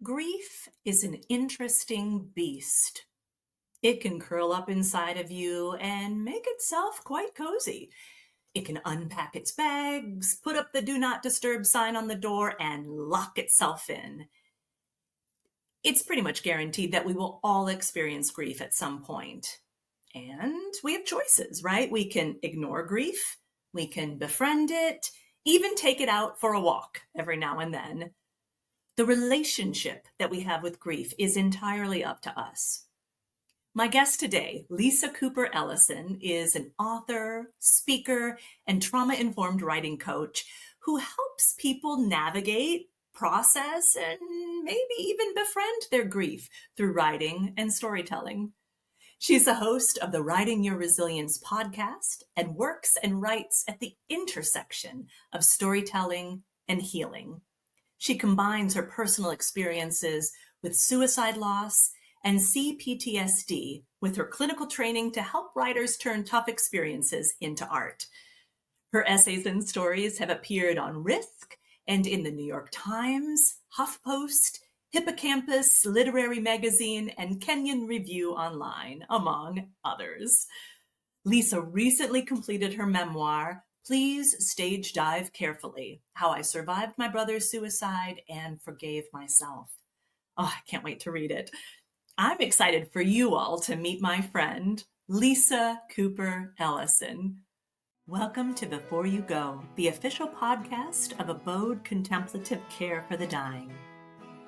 Grief is an interesting beast. It can curl up inside of you and make itself quite cozy. It can unpack its bags, put up the do not disturb sign on the door, and lock itself in. It's pretty much guaranteed that we will all experience grief at some point. And we have choices, right? We can ignore grief, we can befriend it, even take it out for a walk every now and then. The relationship that we have with grief is entirely up to us. My guest today, Lisa Cooper Ellison, is an author, speaker, and trauma-informed writing coach who helps people navigate, process, and maybe even befriend their grief through writing and storytelling. She's the host of the Writing Your Resilience podcast and works and writes at the intersection of storytelling and healing. She combines her personal experiences with suicide loss and CPTSD with her clinical training to help writers turn tough experiences into art. Her essays and stories have appeared on Risk and in the New York Times, HuffPost, Hippocampus Literary Magazine, and Kenyon Review Online, among others. Lisa recently completed her memoir, Please Stage Dive Carefully: How I Survived My Brother's Suicide and Forgave Myself. Oh, I can't wait to read it. I'm excited for you all to meet my friend, Lisa Cooper Ellison. Welcome to Before You Go, the official podcast of Abode Contemplative Care for the Dying.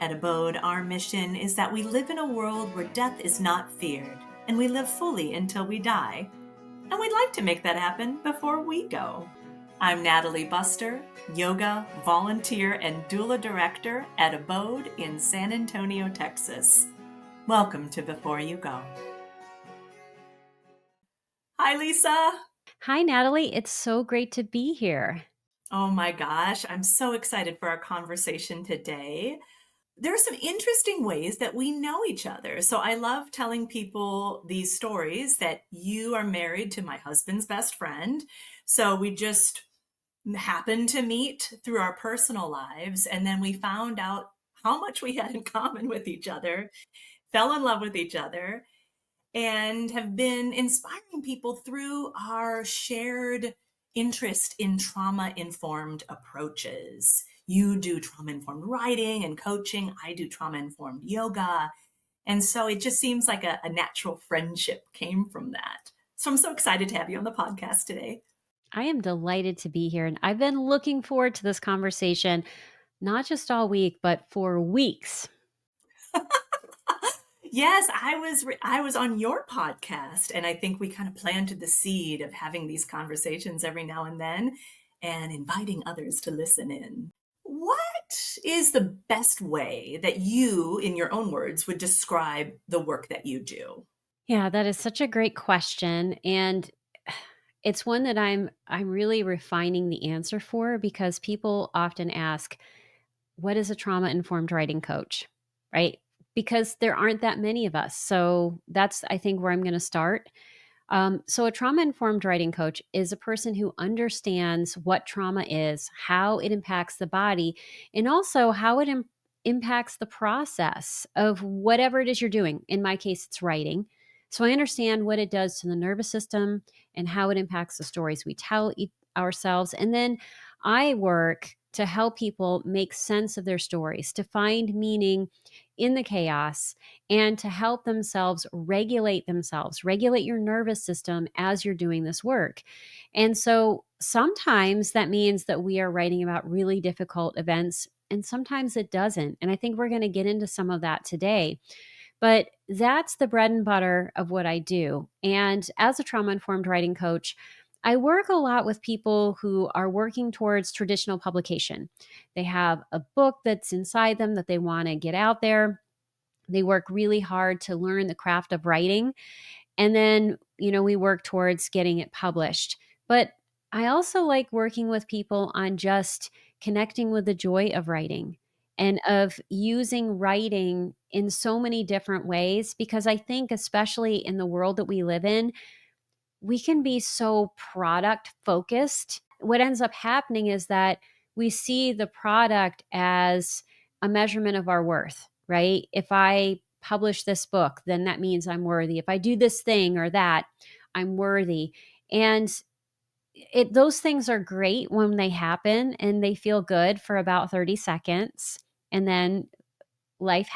At Abode, our mission is that we live in a world where death is not feared, and we live fully until we die. And we'd like to make that happen before we go. I'm Natalie Buster, yoga, volunteer, and doula director at Abode in San Antonio, Texas. Welcome to Before You Go. Hi, Lisa. Hi, Natalie. It's so great to be here. Oh my gosh, I'm so excited for our conversation today. There are some interesting ways that we know each other. So I love telling people these stories that you are married to my husband's best friend. So we just happened to meet through our personal lives. And then we found out how much we had in common with each other, fell in love with each other, and have been inspiring people through our shared interest in trauma-informed approaches. You do trauma-informed writing and coaching. I do trauma-informed yoga. And so it just seems like a natural friendship came from that. So I'm so excited to have you on the podcast today. I am delighted to be here. And I've been looking forward to this conversation, not just all week, but for weeks. Yes, I was on your podcast, and I think we kind of planted the seed of having these conversations every now and then and inviting others to listen in. What is the best way that you, in your own words, would describe the work that you do? Yeah, that is such a great question. And it's one that I'm really refining the answer for because people often ask, what is a trauma-informed writing coach? Right? Because there aren't that many of us. So that's, I think, where I'm going to start. So, a trauma informed writing coach is a person who understands what trauma is, how it impacts the body, and also how it impacts the process of whatever it is you're doing. In my case, it's writing. So, I understand what it does to the nervous system and how it impacts the stories we tell ourselves. And then I work to help people make sense of their stories, to find meaning in the chaos, and to help regulate themselves, regulate your nervous system as you're doing this work. And so sometimes that means that we are writing about really difficult events, and sometimes it doesn't. And I think we're going to get into some of that today. But that's the bread and butter of what I do. And as a trauma informed writing coach, I work a lot with people who are working towards traditional publication. They have a book that's inside them that they want to get out there. They work really hard to learn the craft of writing. And then, we work towards getting it published. But I also like working with people on just connecting with the joy of writing and of using writing in so many different ways, because I think, especially in the world that we live in, we can be so product focused. What ends up happening is that we see the product as a measurement of our worth. right? If I publish this book, then that means I'm worthy. If I do this thing or that, I'm worthy. And those things are great when they happen and they feel good for about 30 seconds. And then life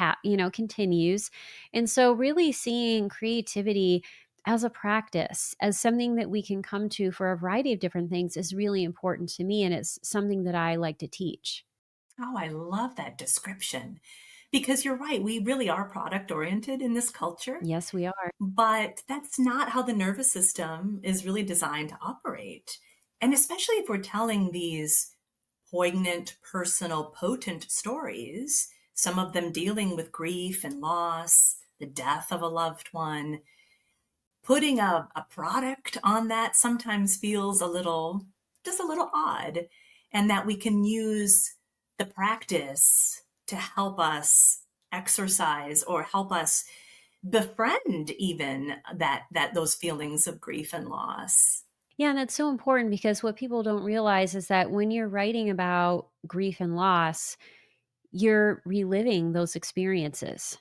continues. And so really seeing creativity as a practice, as something that we can come to for a variety of different things is really important to me, and it's something that I like to teach. Oh, I love that description because you're right. We really are product oriented in this culture, Yes, we are. but that's not how the nervous system is really designed to operate. And especially if we're telling these poignant, personal, potent stories, some of them dealing with grief and loss, the death of a loved one, putting a product on that sometimes feels a little, just a little odd. And that we can use the practice to help us exercise or help us befriend even that those feelings of grief and loss. Yeah, and that's so important because what people don't realize is that when you're writing about grief and loss, you're reliving those experiences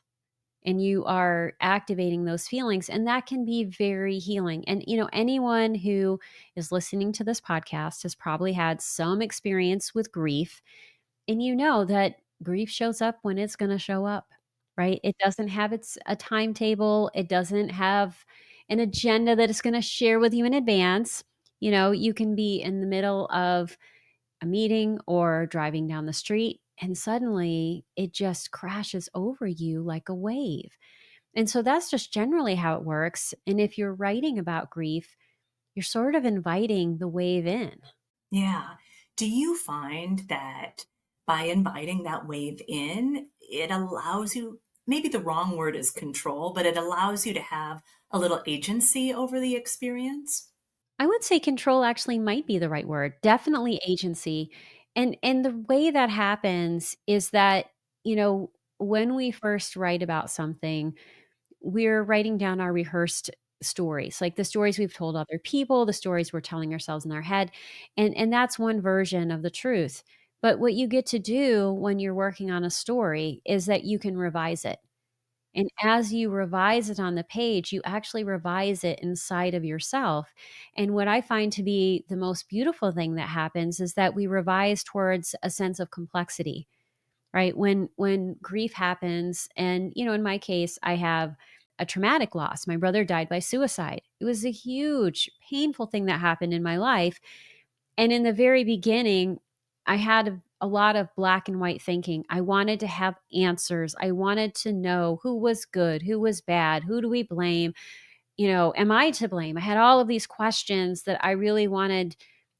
and you are activating those feelings, and that can be very healing. And anyone who is listening to this podcast has probably had some experience with grief, and that grief shows up when it's going to show up, right? It doesn't have a timetable, it doesn't have an agenda that it's going to share with you in advance. You can be in the middle of a meeting or driving down the street, and suddenly it just crashes over you like a wave. And so that's just generally how it works. And if you're writing about grief, you're sort of inviting the wave in. Yeah. Do you find that by inviting that wave in, it allows you, maybe the wrong word is control, but it allows you to have a little agency over the experience? I would say control actually might be the right word. Definitely agency. And the way that happens is that, you know, when we first write about something, we're writing down our rehearsed stories, like the stories we've told other people, the stories we're telling ourselves in our head. And that's one version of the truth. But what you get to do when you're working on a story is that you can revise it. And as you revise it on the page, you actually revise it inside of yourself. And what I find to be the most beautiful thing that happens is that we revise towards a sense of complexity, right? When grief happens, and in my case, I have a traumatic loss. My brother died by suicide. It was a huge, painful thing that happened in my life. And in the very beginning, I had a lot of black and white thinking. I wanted to have answers. I wanted to know who was good, who was bad, who do we blame? Am I to blame? I had all of these questions that I really wanted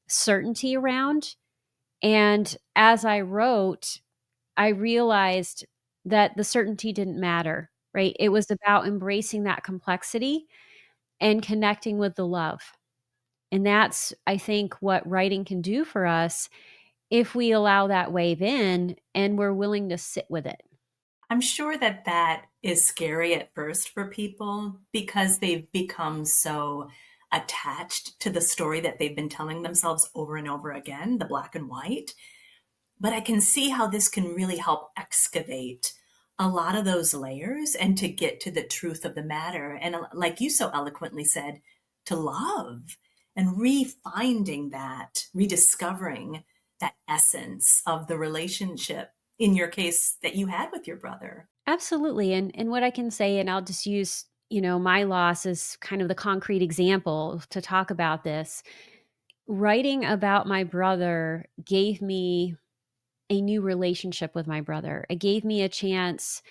certainty around. And as I wrote, I realized that the certainty didn't matter, right? It was about embracing that complexity and connecting with the love. And that's, I think, what writing can do for us if we allow that wave in and we're willing to sit with it. I'm sure that that is scary at first for people because they've become so attached to the story that they've been telling themselves over and over again, the black and white. But I can see how this can really help excavate a lot of those layers and to get to the truth of the matter. And like you so eloquently said, to love and refinding that, rediscovering that essence of the relationship, in your case, that you had with your brother. Absolutely. And what I can say, and I'll just use, my loss as kind of the concrete example to talk about this. Writing about my brother gave me a new relationship with my brother. It gave me a chance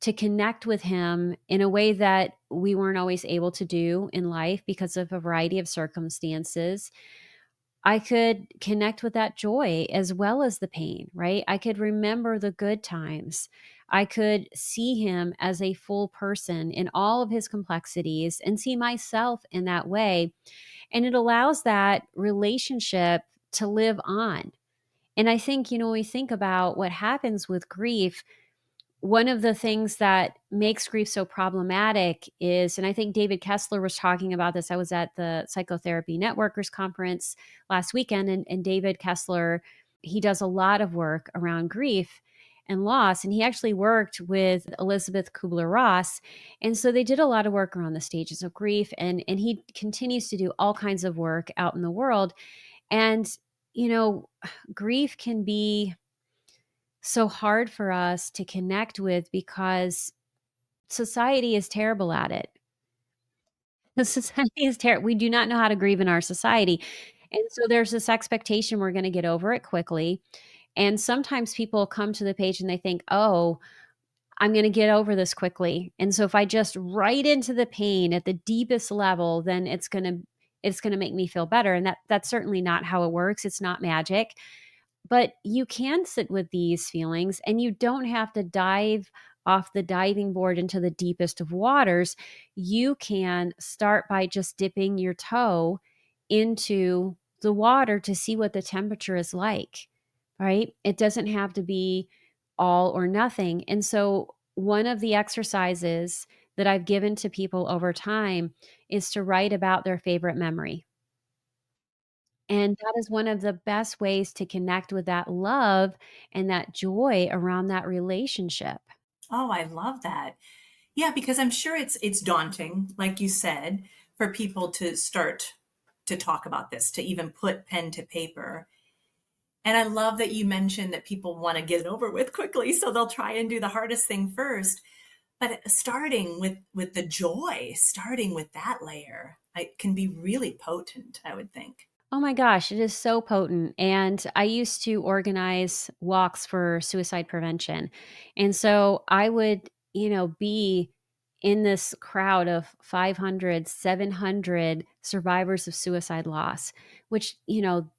to connect with him in a way that we weren't always able to do in life because of a variety of circumstances. I could connect with that joy as well as the pain, right? I could remember the good times. I could see him as a full person in all of his complexities and see myself in that way. And it allows that relationship to live on. And I think, when we think about what happens with grief, one of the things that makes grief so problematic is, and I think David Kessler was talking about this. I was at the Psychotherapy Networkers Conference last weekend, and David Kessler, he does a lot of work around grief. and loss. And he actually worked with Elizabeth Kubler-Ross. And so they did a lot of work around the stages of grief. And he continues to do all kinds of work out in the world. And, you know, grief can be so hard for us to connect with because society is terrible at it. The society is terrible. We do not know how to grieve in our society. And so there's this expectation we're going to get over it quickly. And sometimes people come to the page and they think, oh, I'm going to get over this quickly. And so if I just write into the pain at the deepest level, then it's going to make me feel better. And that's certainly not how it works. It's not magic. But you can sit with these feelings and you don't have to dive off the diving board into the deepest of waters. You can start by just dipping your toe into the water to see what the temperature is like, right? It doesn't have to be all or nothing. And so, one of the exercises that I've given to people over time is to write about their favorite memory. And that is one of the best ways to connect with that love and that joy around that relationship. Oh, I love that. Yeah, because I'm sure it's daunting, like you said, for people to start to talk about this, to even put pen to paper. And I love that you mentioned that people want to get it over with quickly, so they'll try and do the hardest thing first. But starting with the joy, starting with that layer, can be really potent, I would think. Oh my gosh, it is so potent. And I used to organize walks for suicide prevention. And so I would, be in this crowd of 500, 700 survivors of suicide loss, which,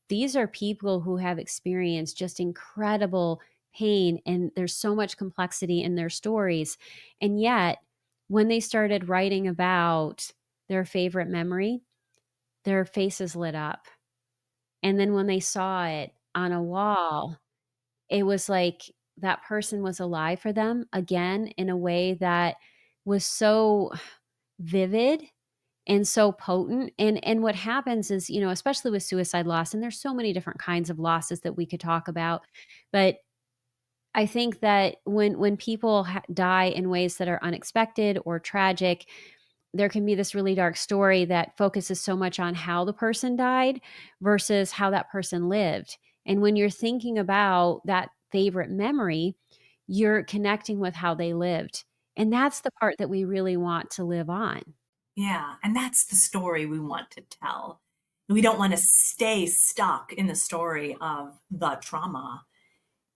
these are people who have experienced just incredible pain and there's so much complexity in their stories. And yet, when they started writing about their favorite memory, their faces lit up, and then when they saw it on a wall, it was like that person was alive for them again in a way that was so vivid and so potent. And what happens is, especially with suicide loss, and there's so many different kinds of losses that we could talk about, but I think that when people die in ways that are unexpected or tragic, there can be this really dark story that focuses so much on how the person died versus how that person lived. And when you're thinking about that favorite memory, you're connecting with how they lived. And that's the part that we really want to live on. Yeah, and that's the story we want to tell. We don't want to stay stuck in the story of the trauma,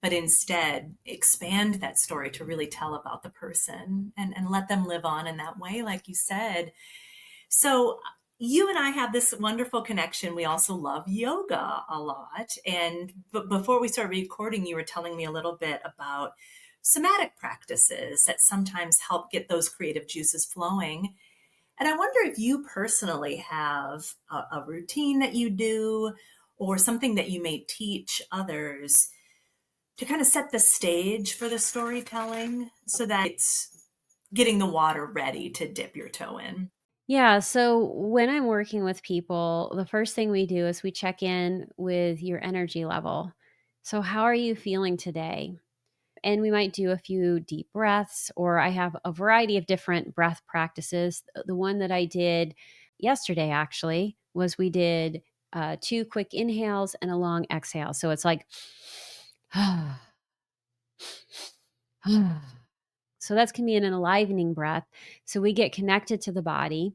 but instead expand that story to really tell about the person and let them live on in that way, like you said. So you and I have this wonderful connection. We also love yoga a lot. And but before we started recording, you were telling me a little bit about somatic practices that sometimes help get those creative juices flowing. And I wonder if you personally have a routine that you do or something that you may teach others to kind of set the stage for the storytelling so that it's getting the water ready to dip your toe in. Yeah. So when I'm working with people, the first thing we do is we check in with your energy level. So, how are you feeling today? And we might do a few deep breaths, or I have a variety of different breath practices. The one that I did yesterday actually was we did two quick inhales and a long exhale. So it's like, so that's can be an enlivening breath. So we get connected to the body,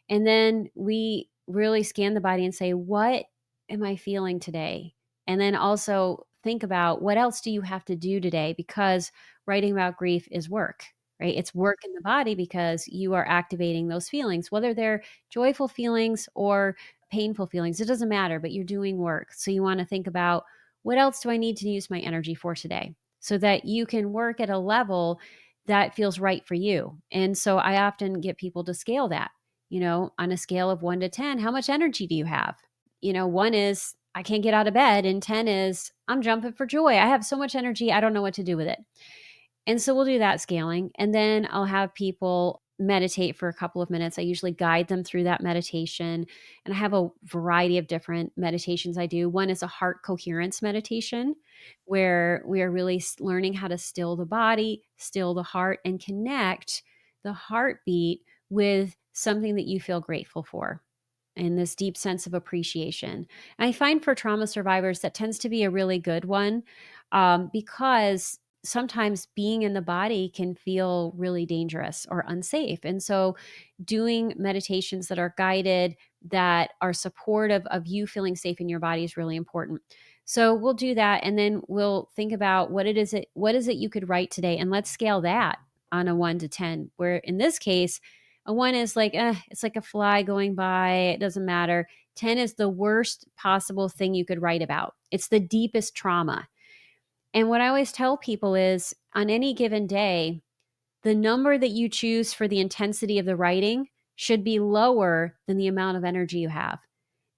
and then we really scan the body and say, what am I feeling today? And then also think about what else do you have to do today? Because writing about grief is work, right? It's work in the body because you are activating those feelings, whether they're joyful feelings or painful feelings. It doesn't matter, but you're doing work. So you want to think about what else do I need to use my energy for today so that you can work at a level that feels right for you. And so I often get people to scale that, on a scale of 1 to 10, how much energy do you have? One is I can't get out of bed, and 10 is I'm jumping for joy. I have so much energy, I don't know what to do with it. And so we'll do that scaling. And then I'll have people meditate for a couple of minutes. I usually guide them through that meditation. And I have a variety of different meditations I do. One is a heart coherence meditation, where we are really learning how to still the body, still the heart, and connect the heartbeat with something that you feel grateful for and this deep sense of appreciation. And I find for trauma survivors that tends to be a really good one, because sometimes being in the body can feel really dangerous or unsafe. And so, doing meditations that are guided, that are supportive of you feeling safe in your body is really important. So we'll do that, and then we'll think about what is it you could write today, and let's scale that on a 1 to 10, where in this case a 1 is like, it's like a fly going by, it doesn't matter. 10 is the worst possible thing you could write about. It's the deepest trauma. And what I always tell people is, on any given day, the number that you choose for the intensity of the writing should be lower than the amount of energy you have.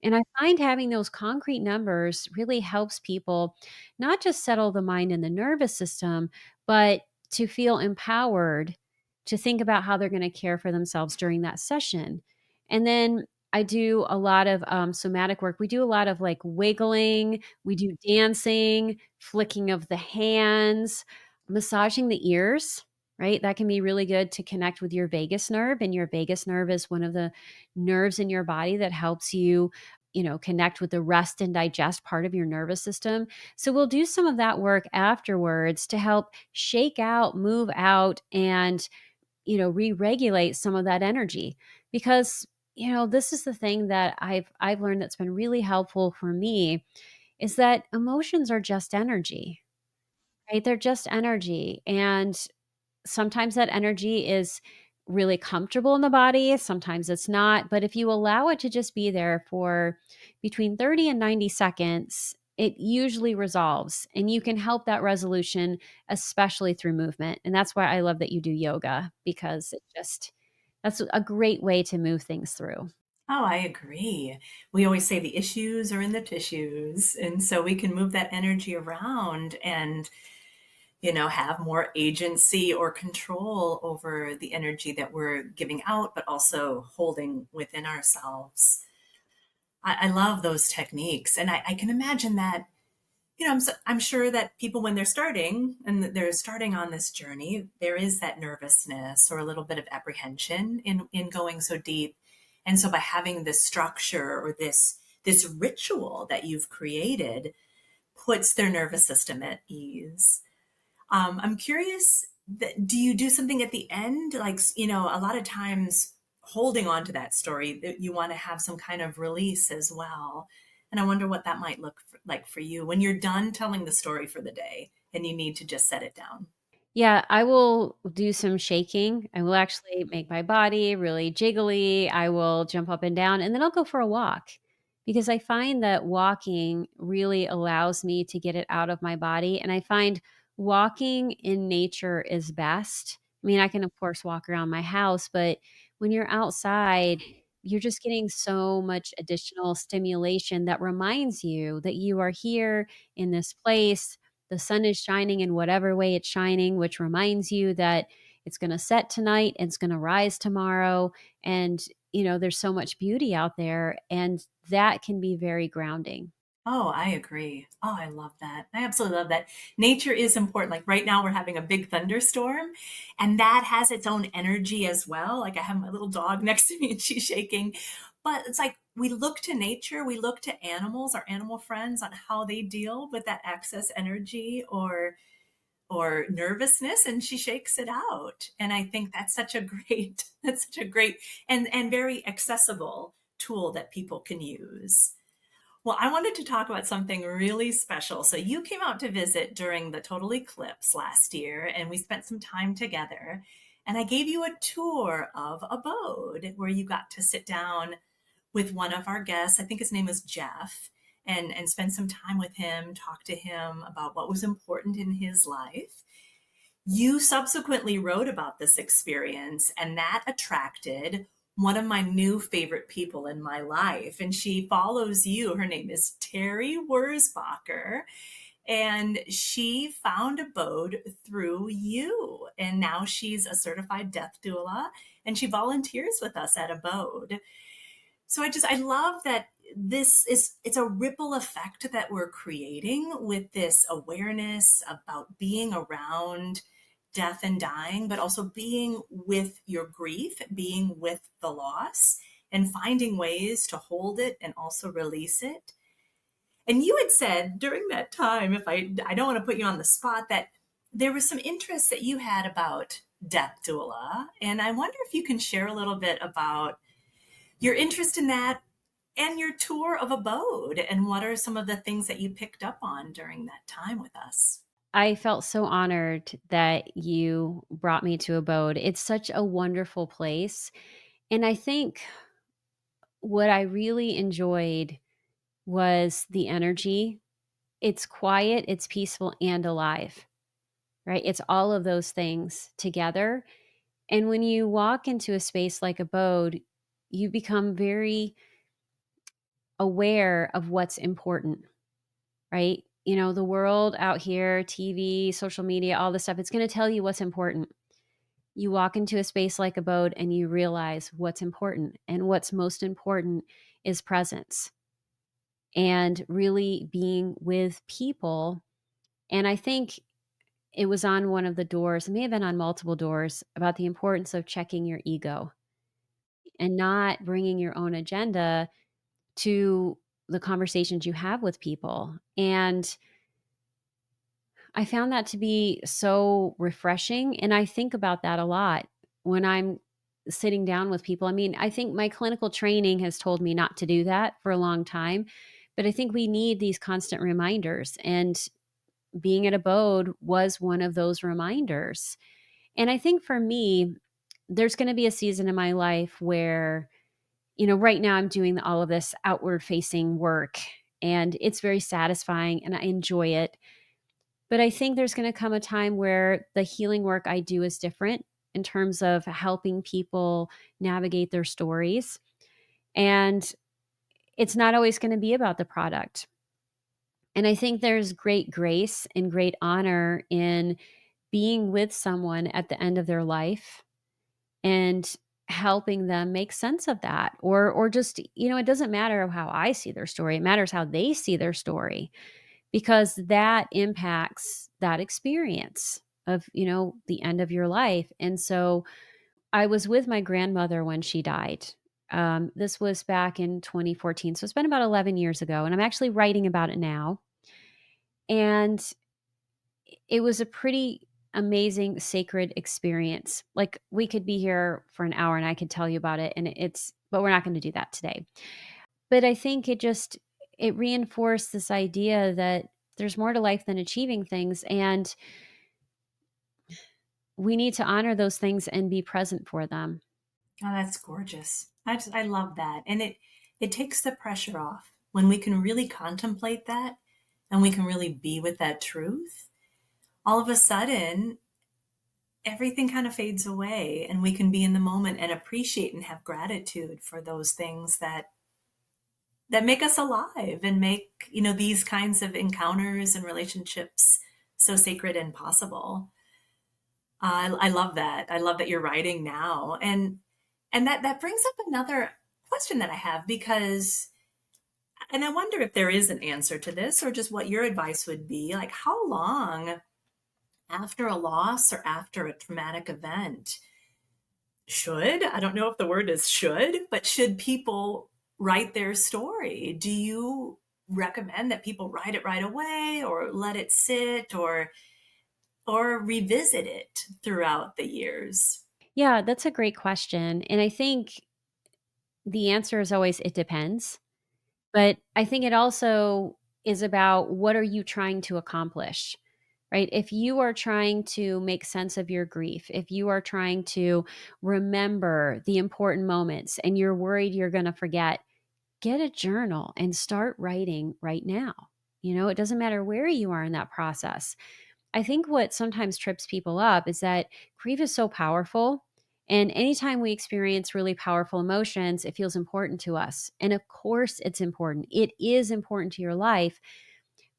And I find having those concrete numbers really helps people not just settle the mind and the nervous system, but to feel empowered to think about how they're going to care for themselves during that session. And then I do a lot of somatic work. We do a lot of like wiggling, we do dancing, flicking of the hands, massaging the ears, right? That can be really good to connect with your vagus nerve. And your vagus nerve is one of the nerves in your body that helps you, connect with the rest and digest part of your nervous system. So we'll do some of that work afterwards to help shake out, move out, and, re-regulate some of that energy. Because, this is the thing that I've learned that's been really helpful for me, is that emotions are just energy, right? They're just energy. And sometimes that energy is really comfortable in the body, sometimes it's not. But if you allow it to just be there for between 30 and 90 seconds, it usually resolves. And you can help that resolution, especially through movement. And that's why I love that you do yoga, because that's a great way to move things through. Oh, I agree. We always say the issues are in the tissues. And so we can move that energy around and, have more agency or control over the energy that we're giving out, but also holding within ourselves. I love those techniques. And I can imagine that, I'm sure that people, when they're starting and they're starting on this journey, there is that nervousness or a little bit of apprehension in going so deep. And so by having this structure or this ritual that you've created puts their nervous system at ease. I'm curious, do you do something at the end? Like, a lot of times holding on to that story, that you want to have some kind of release as well. And I wonder what that might look like for you when you're done telling the story for the day and you need to just set it down. Yeah, I will do some shaking. I will actually make my body really jiggly. I will jump up and down, and then I'll go for a walk, because I find that walking really allows me to get it out of my body. And I find walking in nature is best. I mean, I can, of course, walk around my house, but when you're outside, you're just getting so much additional stimulation that reminds you that you are here in this place. The sun is shining in whatever way it's shining, which reminds you that it's going to set tonight and it's going to rise tomorrow. And, there's so much beauty out there. And that can be very grounding. Oh, I agree. Oh, I love that. I absolutely love that. Nature is important. Like right now, we're having a big thunderstorm, and that has its own energy as well. Like I have my little dog next to me and she's shaking. But it's like we look to nature, we look to animals, our animal friends, on how they deal with that excess energy or nervousness, and she shakes it out. And I think that's such a great, that's such a great and very accessible tool that people can use. Well, I wanted to talk about something really special. So you came out to visit during the total eclipse last year, and we spent some time together. And I gave you a tour of Abode where you got to sit down with one of our guests. I think his name was Jeff, and spend some time with him, talk to him about what was important in his life. You subsequently wrote about this experience, and that attracted one of my new favorite people in my life. And she follows you. Her name is Terry Wurzbacher. And she found abode through you. And now she's a certified death doula and she volunteers with us at Abode. So I love that it's a ripple effect that we're creating with this awareness about being around death and dying, but also being with your grief, being with the loss, and finding ways to hold it and also release it. And you had said during that time, if I don't want to put you on the spot, that there was some interest that you had about death doula, and I wonder if you can share a little bit about your interest in that and your tour of Abode, and what are some of the things that you picked up on during that time with us? I felt so honored that you brought me to Abode. It's such a wonderful place. And I think what I really enjoyed was the energy. It's quiet, it's peaceful, and alive, right? It's all of those things together. And when you walk into a space like Abode, you become very aware of what's important, right? You know, the world out here, TV, social media, all this stuff, it's going to tell you what's important. You walk into a space like Abode and you realize what's important. And what's most important is presence and really being with people. And I think it was on one of the doors, it may have been on multiple doors, about the importance of checking your ego and not bringing your own agenda to the conversations you have with people. And I found that to be so refreshing. And I think about that a lot when I'm sitting down with people. I mean, I think my clinical training has told me not to do that for a long time, but I think we need these constant reminders. And being at Abode was one of those reminders. And I think for me, there's going to be a season in my life where, you know, right now I'm doing all of this outward facing work and it's very satisfying and I enjoy it. But I think there's going to come a time where the healing work I do is different in terms of helping people navigate their stories. And it's not always going to be about the product. And I think there's great grace and great honor in being with someone at the end of their life and helping them make sense of that, or just, you know, it doesn't matter how I see their story, it matters how they see their story, because that impacts that experience of, you know, the end of your life. And so I was with my grandmother when she died. This was back in 2014, so it's been about 11 years ago, and I'm actually writing about it now. And it was a pretty amazing, sacred experience. Like, we could be here for an hour and I could tell you about it, and but we're not going to do that today. But I think it reinforced this idea that there's more to life than achieving things, and we need to honor those things and be present for them. Oh, that's gorgeous. I love that. And it takes the pressure off when we can really contemplate that and we can really be with that truth. All of a sudden, everything kind of fades away and we can be in the moment and appreciate and have gratitude for those things that make us alive and make, you know, these kinds of encounters and relationships so sacred and possible. I love that. I love that you're writing now. And that brings up another question that I have, because and I wonder if there is an answer to this or just what your advice would be. Like, how long after a loss or after a traumatic event I don't know if the word is should, but should people write their story? Do you recommend that people write it right away or let it sit or revisit it throughout the years? Yeah, that's a great question. And I think the answer is always it depends. But I think it also is about what are you trying to accomplish, right? If you are trying to make sense of your grief, if you are trying to remember the important moments and you're worried you're going to forget, get a journal and start writing right now. You know, it doesn't matter where you are in that process. I think what sometimes trips people up is that grief is so powerful. And anytime we experience really powerful emotions, it feels important to us. And of course, it's important. It is important to your life.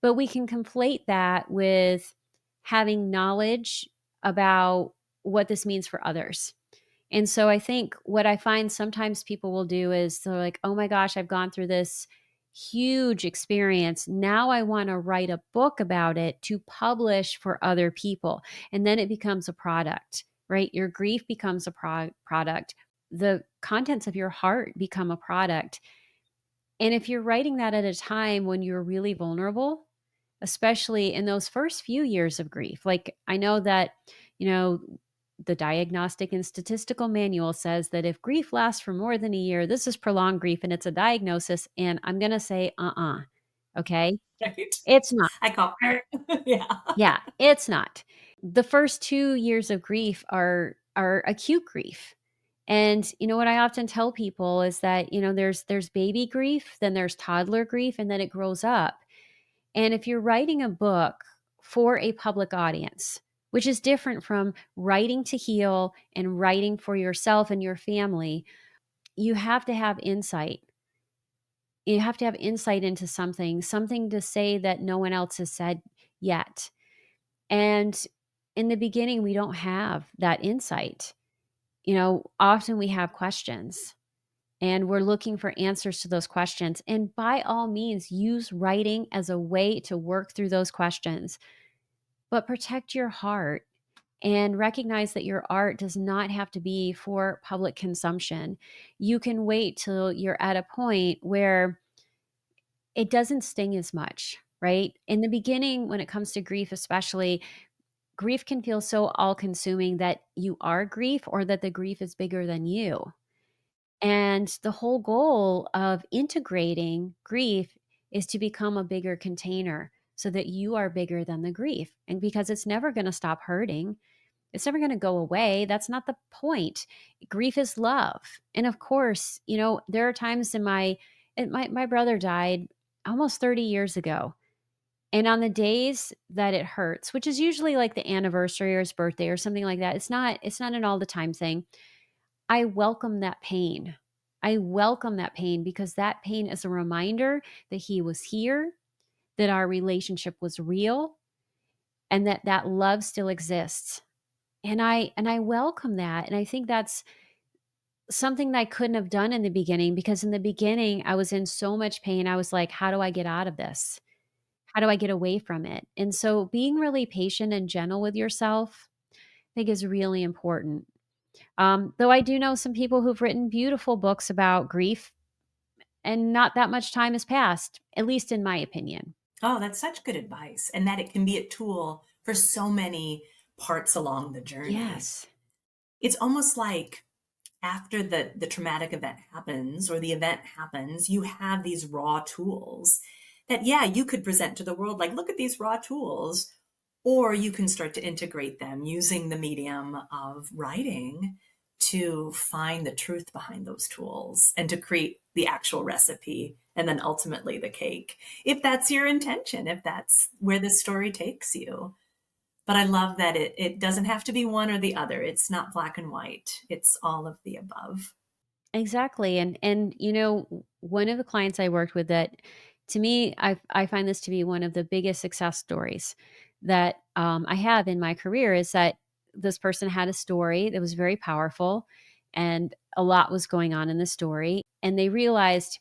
But we can conflate that with having knowledge about what this means for others. And so I think what I find sometimes people will do is they're like, oh my gosh, I've gone through this huge experience. Now I want to write a book about it to publish for other people. And then it becomes a product, right? Your grief becomes a product. The contents of your heart become a product. And if you're writing that at a time when you're really vulnerable, especially in those first few years of grief, like I know that, you know, the Diagnostic and Statistical Manual says that if grief lasts for more than a year, this is prolonged grief and it's a diagnosis. And I'm going to say, okay, Right. it's not. I call yeah. Yeah, it's not. The first 2 years of grief are acute grief. And you know what I often tell people is that, there's baby grief, then there's toddler grief, and then it grows up. And if you're writing a book for a public audience, which is different from writing to heal and writing for yourself and your family, you have to have insight. You have to have insight into something to say that no one else has said yet. And in the beginning, we don't have that insight. Often we have questions and we're looking for answers to those questions. And by all means, use writing as a way to work through those questions, but protect your heart and recognize that your art does not have to be for public consumption. You can wait till you're at a point where it doesn't sting as much, right? In the beginning, when it comes to grief, especially, grief can feel so all consuming that you are grief or that the grief is bigger than you. And the whole goal of integrating grief is to become a bigger container so that you are bigger than the grief. And because it's never going to stop hurting, it's never going to go away. That's not the point. Grief is love. And of course, there are times my brother died almost 30 years ago. And on the days that it hurts, which is usually like the anniversary or his birthday or something like that, it's not an all the time thing. I welcome that pain. I welcome that pain because that pain is a reminder that he was here, that our relationship was real, and that love still exists. And I welcome that. And I think that's something that I couldn't have done in the beginning because in the beginning I was in so much pain. I was like, how do I get out of this? How do I get away from it? And so being really patient and gentle with yourself, I think is really important. Though I do know some people who've written beautiful books about grief and not that much time has passed, at least in my opinion. Oh, that's such good advice. And that it can be a tool for so many parts along the journey. Yes. It's almost like after the traumatic event happens or the event happens, you have these raw tools that, yeah, you could present to the world like, look at these raw tools. Or you can start to integrate them using the medium of writing to find the truth behind those tools and to create the actual recipe and then ultimately the cake. If that's your intention, if that's where the story takes you. But I love that it doesn't have to be one or the other. It's not black and white. It's all of the above. Exactly. And one of the clients I worked with that to me, I find this to be one of the biggest success stories that I have in my career is that this person had a story that was very powerful and a lot was going on in the story. And they realized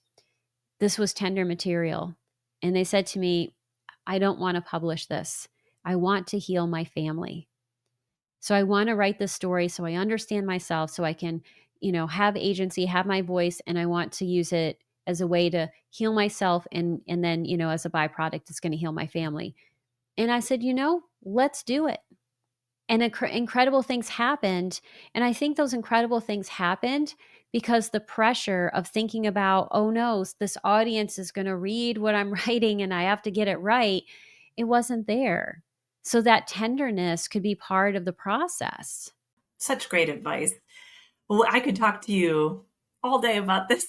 this was tender material. And they said to me, I don't want to publish this. I want to heal my family. So I want to write this story so I understand myself, so I can, have agency, have my voice, and I want to use it as a way to heal myself and then, as a byproduct, it's going to heal my family. And I said, let's do it. And incredible things happened. And I think those incredible things happened because the pressure of thinking about, oh no, this audience is going to read what I'm writing and I have to get it right, it wasn't there. So that tenderness could be part of the process. Such great advice. Well, I could talk to you all day about this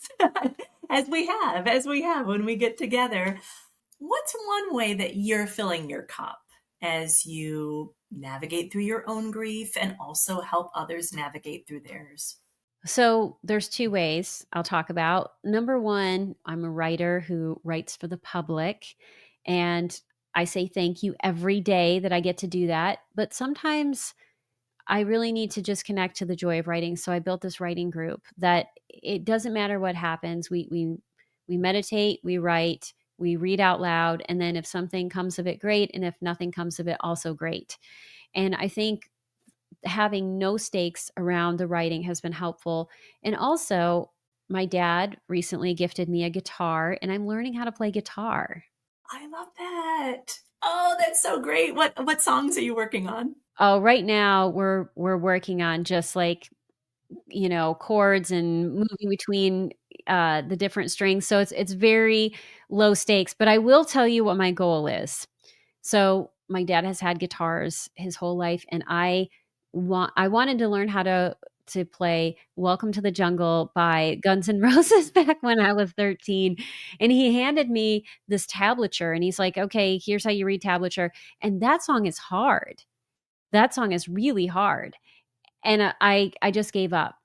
as we have when we get together. What's one way that you're filling your cup as you navigate through your own grief and also help others navigate through theirs? So there's two ways I'll talk about. Number one, I'm a writer who writes for the public, and I say thank you every day that I get to do that. But sometimes I really need to just connect to the joy of writing. So I built this writing group that it doesn't matter what happens. We meditate, we write, we read out loud, and then if something comes of it, great, and if nothing comes of it, also great. And I think having no stakes around the writing has been helpful. And also, my dad recently gifted me a guitar, and I'm learning how to play guitar. I love that. Oh, that's so great. What songs are you working on? Oh, right now we're working on just like, chords and moving between, the different strings, so it's very low stakes, but I will tell you what my goal is. So, my dad has had guitars his whole life, and I wanted to learn how to play "Welcome to the Jungle" by Guns N' Roses back when I was 13, and he handed me this tablature, and he's like, "Okay, here's how you read tablature," and that song is hard. That song is really hard, and I just gave up.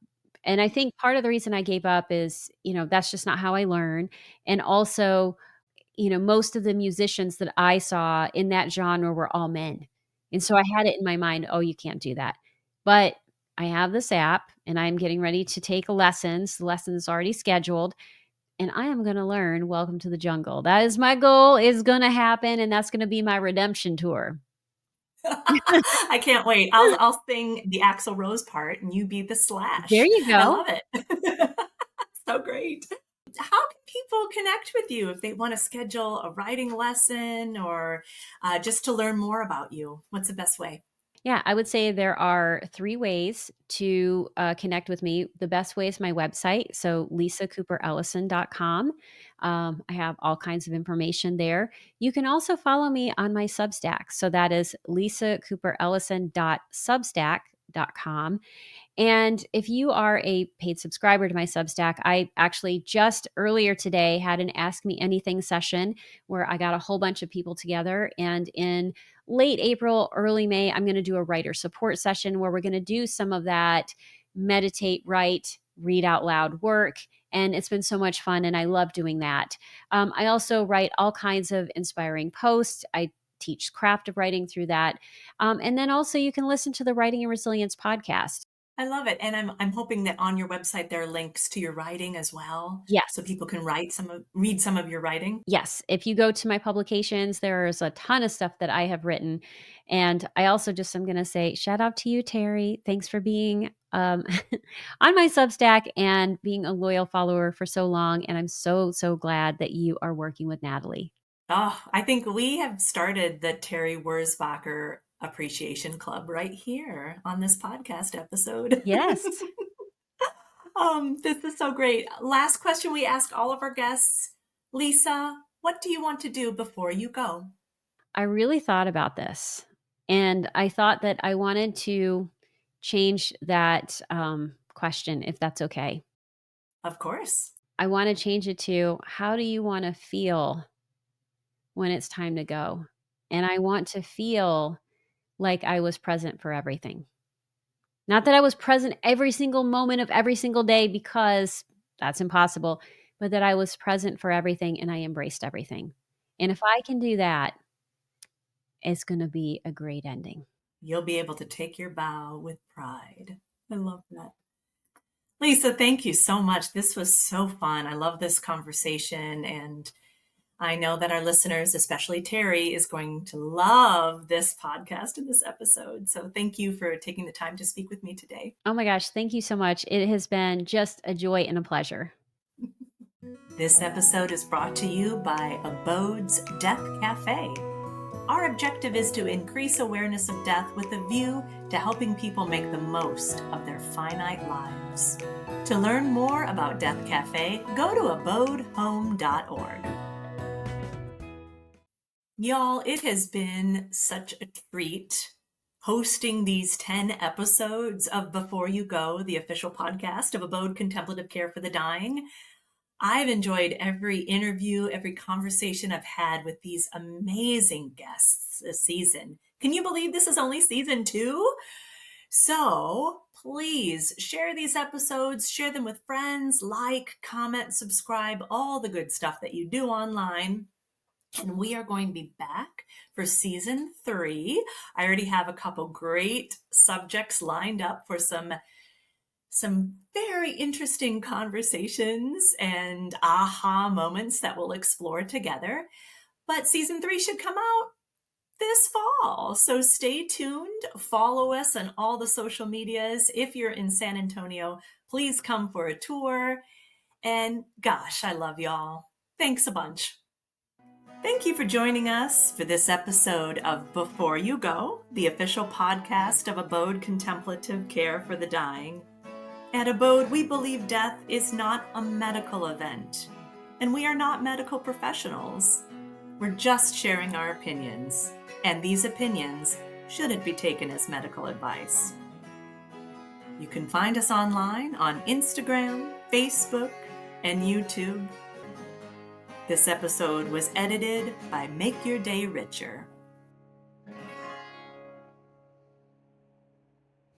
And I think part of the reason I gave up is, that's just not how I learn, and also, most of the musicians that I saw in that genre were all men, and so I had it in my mind, "Oh, you can't do that." But I have this app, and I'm getting ready to take lessons. The lesson is already scheduled, and I am gonna learn "Welcome to the Jungle." That is my goal, it's gonna happen, and that's gonna be my redemption tour. I can't wait. I'll sing the Axl Rose part and you be the There Slash. you I go. love it. So great. How can people connect with you if they want to schedule a writing lesson or just to learn more about you? What's the best way? Yeah, I would say there are 3 ways to, connect with me. The best way is my website, so lisacooperellison.com. I have all kinds of information there. You can also follow me on my Substack, so that is lisacooperellison.substack.com. And if you are a paid subscriber to my Substack, I actually just earlier today had an Ask Me Anything session where I got a whole bunch of people together. And in late April, early May, I'm going to do a writer support session where we're going to do some of that meditate, write, read out loud work. And it's been so much fun. And I love doing that. I also write all kinds of inspiring posts. I teach craft of writing through that. And then also, you can listen to the Writing and Resilience podcast. I love it. And I'm hoping that on your website there are links to your writing as well, so Yes. people can read some of your writing. Yes, if you go to my publications, there's a ton of stuff that I have written, and I also just am gonna say shout out to you, Terry. Thanks for being, on my Substack and being a loyal follower for so long, and I'm so, so glad that you are working with Natalie. Oh, I think we have started the Terry Wurzbacher Appreciation Club right here on this podcast episode. Yes. This is so great. Last question we ask all of our guests. Lisa, what do you want to do before you go? I really thought about this, and I thought that I wanted to change that, question, if that's okay. Of course. I wanna change it to, how do you wanna feel when it's time to go? And I want to feel like I was present for everything. Not that I was present every single moment of every single day because that's impossible, but that I was present for everything and I embraced everything. And if I can do that, it's gonna be a great ending. You'll be able to take your bow with pride. I love that. Lisa, thank you so much. This was so fun. I love this conversation. And I know that our listeners, especially Terry, is going to love this podcast and this episode. So thank you for taking the time to speak with me today. Oh my gosh, thank you so much. It has been just a joy and a pleasure. This episode is brought to you by Abode's Death Cafe. Our objective is to increase awareness of death with a view to helping people make the most of their finite lives. To learn more about Death Cafe, go to abodehome.org. Y'all, it has been such a treat hosting these 10 episodes of Before You Go, the official podcast of Abode Contemplative Care for the Dying. I've enjoyed every interview, every conversation I've had with these amazing guests this season. Can you believe this is only season 2? So please share these episodes, share them with friends, like, comment, subscribe, all the good stuff that you do online. And we are going to be back for season 3. I already have a couple great subjects lined up for some very interesting conversations and aha moments that we'll explore together. But season 3 should come out this fall. So stay tuned. Follow us on all the social medias. If you're in San Antonio, please come for a tour. And gosh, I love y'all. Thanks a bunch. Thank you for joining us for this episode of Before You Go, the official podcast of Abode Contemplative Care for the Dying. At Abode, we believe death is not a medical event, and we are not medical professionals. We're just sharing our opinions, and these opinions shouldn't be taken as medical advice. You can find us online on Instagram, Facebook, and YouTube. This episode was edited by Make Your Day Richer.